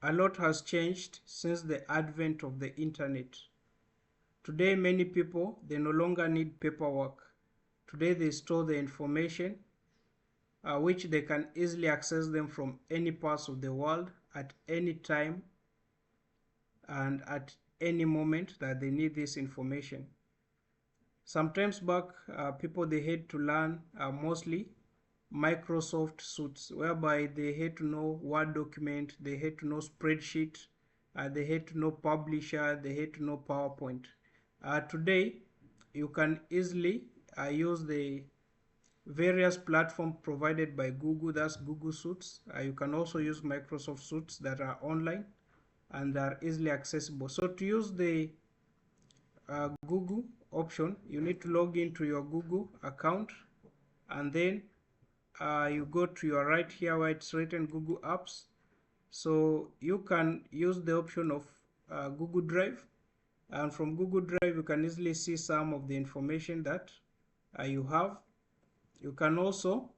A lot has changed since the advent of the internet. Today, many people, they no longer need paperwork. Today, they store the information, which they can easily access them from any parts of the world at any time and at any moment that they need this information. Sometimes back, people they had to learn mostly Microsoft suites, whereby they had to know Word document, they had to know spreadsheet, they had to know publisher, they had to know PowerPoint. Today, you can easily use the various platforms provided by Google, that's Google Suites. You can also use Microsoft Suites that are online and are easily accessible. So to use the Google option, you need to log into your Google account, and then you go to your right here where it's written Google Apps. So you can use the option of Google Drive, and from Google Drive you can easily see some of the information that you have. You can also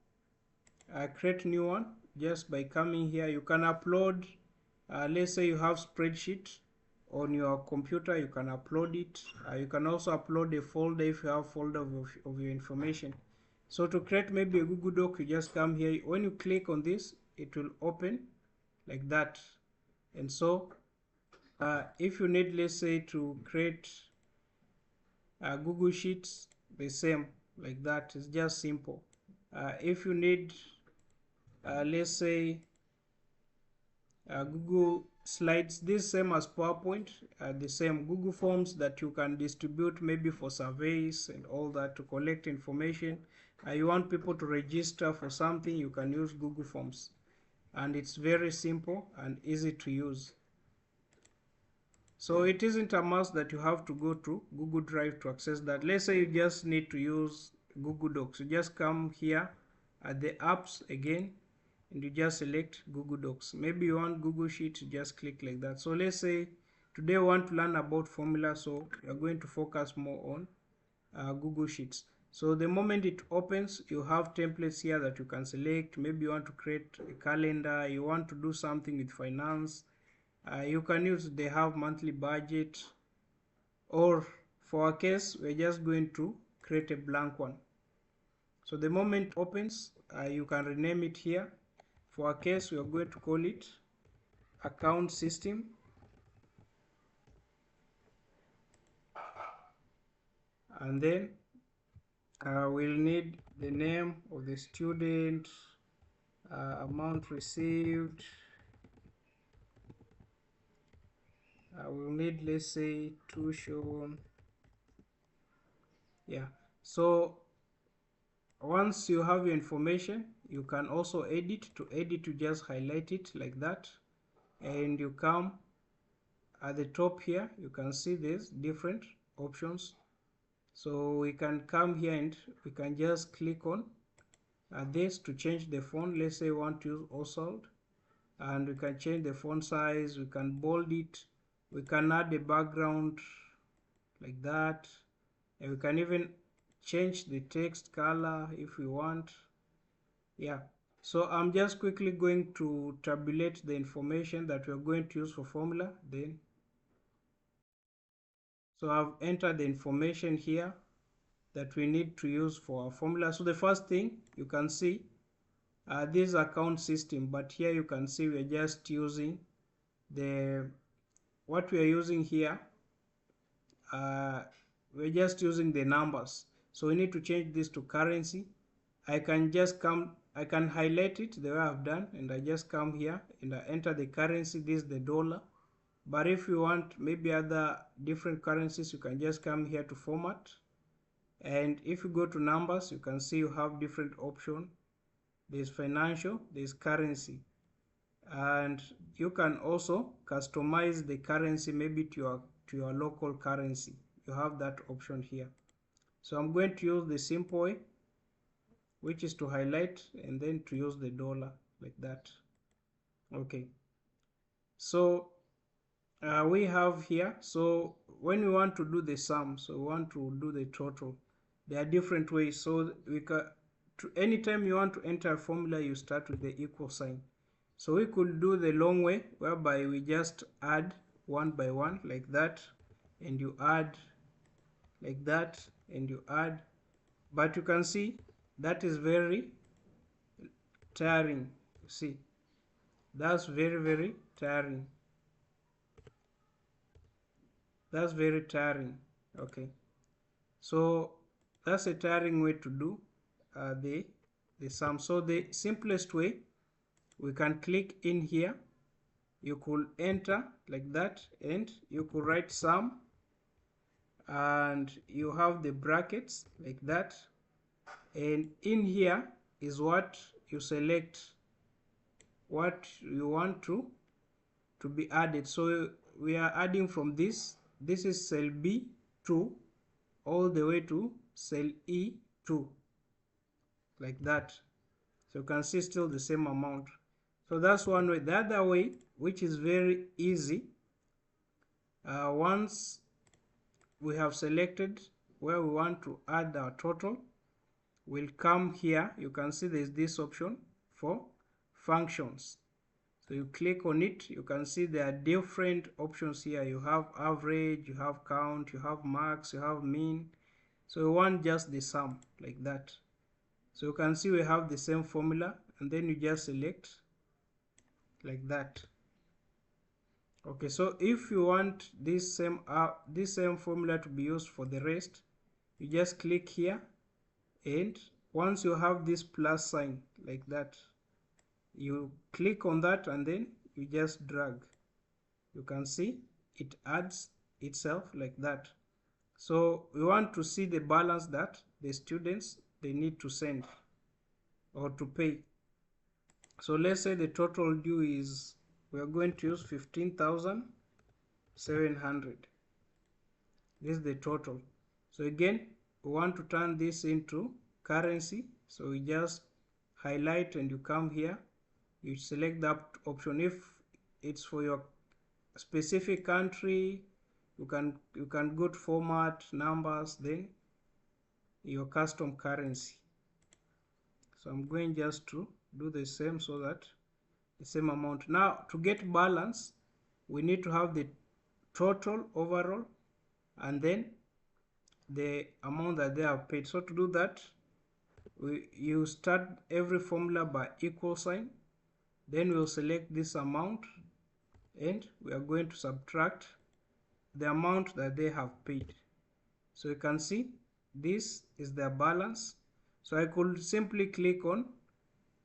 create new one just by coming here. You can upload, let's say you have spreadsheet on your computer, you can upload it. You can also upload a folder if you have folder of your information. So to create maybe a Google Doc, you just come here. When you click on this, it will open like that. And so if you need, let's say, to create Google Sheets, the same like that. It's just simple. If you need, let's say, Google Slides, this same as PowerPoint, the same Google Forms that you can distribute maybe for surveys and all that to collect information. You want people to register for something, you can use Google Forms, and it's very simple and easy to use. So it isn't a must that you have to go to Google Drive to access that. Let's say you just need to use Google Docs. You just come here at the apps again, and you just select Google Docs. Maybe you want Google Sheets, you just click like that. So let's say today we want to learn about formula, so we are going to focus more on Google Sheets. So the moment it opens, you have templates here that you can select. Maybe you want to create a calendar, you want to do something with finance. You can use, they have monthly budget, or for our case, we're just going to create a blank one. So the moment it opens, you can rename it here. For our case, we are going to call it account system. And then we'll need the name of the student, amount received. We'll need, let's say, tuition. Yeah. So once you have your information, you can also edit. To edit, you just highlight it like that, and you come at the top here. You can see there's different options. So we can come here and we can just click on this to change the font. Let's say we want to use Oswald, and we can change the font size. We can bold it. We can add a background like that, and we can even change the text color if we want. Yeah, so I'm just quickly going to tabulate the information that we're going to use for formula. Then so I've entered the information here that we need to use for our formula. So the first thing you can see, this account system, but here you can see we're just using what we are using here, we're just using the numbers. So we need to change this to currency. I can highlight it the way I've done, and I just come here and I enter the currency. This is the dollar. But if you want maybe other different currencies, you can just come here to format. And if you go to numbers, you can see you have different options. There's financial, there's currency. And you can also customize the currency maybe to your local currency. You have that option here. So I'm going to use the simple way, which is to highlight and then to use the dollar like that. Okay. So we have here, so when we want to do the sum, so we want to do the total, there are different ways. So we can, anytime you want to enter a formula, you start with the equal sign. So we could do the long way, whereby we just add one by one like that, and you add like that, and you add. But you can see that is very tiring. You see, that's very tiring. That's very tiring. Okay, so that's a tiring way to do the sum. So the simplest way, we can click in here. You could enter like that, and you could write sum, and you have the brackets like that, and in here is what you select, what you want to be added. So we are adding from this is cell B2 all the way to cell E2 like that. So you can see still the same amount. So that's one way. The other way, which is very easy, once we have selected where we want to add our total, we'll come here. You can see there's this option for functions. So you click on it. You can see there are different options here. You have average, you have count, you have max, you have mean. So you want just the sum like that. So you can see we have the same formula, and then you just select like that. Okay, so if you want this same formula to be used for the rest, you just click here, and once you have this plus sign like that, you click on that, and then you just drag. You can see it adds itself like that. So we want to see the balance that the students they need to send or to pay. So let's say the total due is, we are going to use 15,700. This is the total. So again, we want to turn this into currency. So we just highlight, and you come here, you select that option. If it's for your specific country, you can go to format, numbers, then your custom currency. So I'm going just to do the same, so that the same amount. Now to get balance, we need to have the total overall, and then the amount that they have paid. So to do that, you start every formula by equal sign, then we'll select this amount, and we are going to subtract the amount that they have paid. So you can see this is their balance. So I could simply click on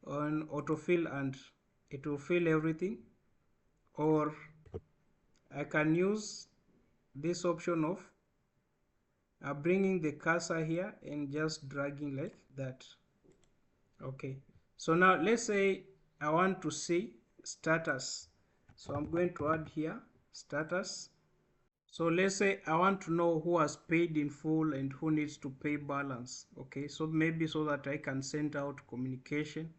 autofill, and it will fill everything, or I can use this option of bringing the cursor here and just dragging like that. Okay, so now let's say I want to see status. So I'm going to add here status. So let's say I want to know who has paid in full and who needs to pay balance. Okay, so maybe so that I can send out communication.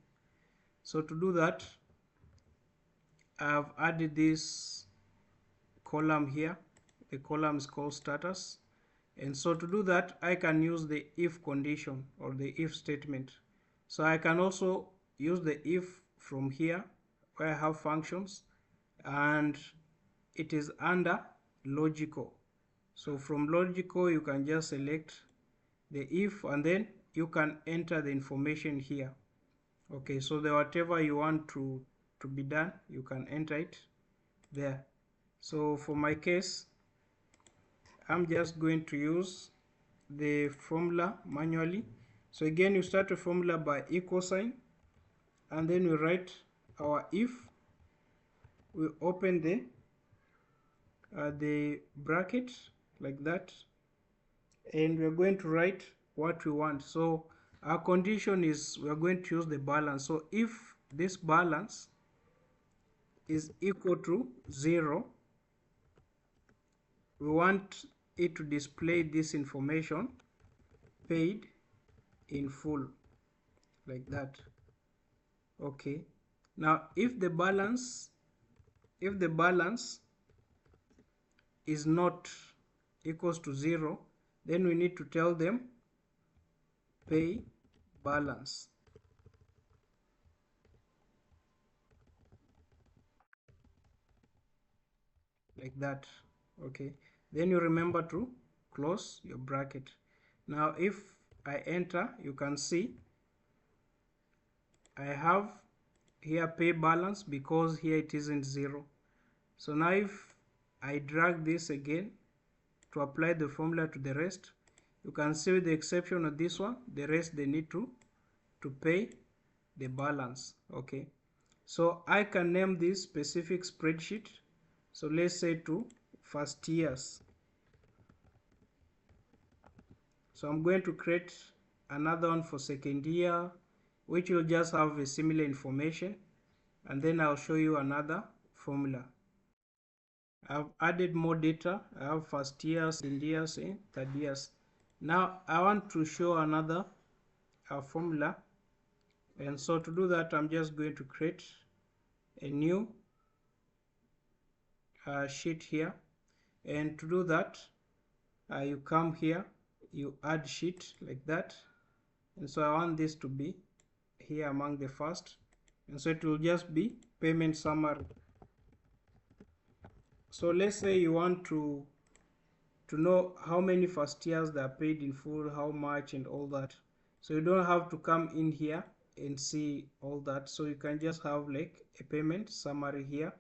So to do that, I've added this column here. The column is called status. And so to do that, I can use the if condition or the if statement. So I can also use the if from here, where I have functions, and it is under logical. So from logical, you can just select the if, and then you can enter the information here. Okay, so the whatever you want to be done, you can enter it there. So for my case, I'm just going to use the formula manually. So again, you start a formula by equal sign, and then we write our if. We open the bracket like that, and we're going to write what we want. So our condition is we're going to use the balance. So if this balance is equal to 0, we want it to display this information, paid in full, like that. Okay, now if the balance is not equals to 0, then we need to tell them pay balance. like that. Okay, then you remember to close your bracket. Now if I enter, you can see I have here pay balance because here it isn't zero. So now if I drag this again to apply the formula to the rest, you can see with the exception of this one, the rest they need to pay the balance. Okay, so I can name this specific spreadsheet. So let's say to first years. So I'm going to create another one for second year, which will just have a similar information, and then I'll show you another formula. I've added more data. I have first years, second years, and third years. Now I want to show another formula, and so to do that I'm just going to create a new sheet here, and to do that you come here, you add sheet like that, and so I want this to be here among the first, and so it will just be payment summary. So let's say you want to know how many first years they are paid in full, how much, and all that. So you don't have to come in here and see all that. So you can just have like a payment summary here,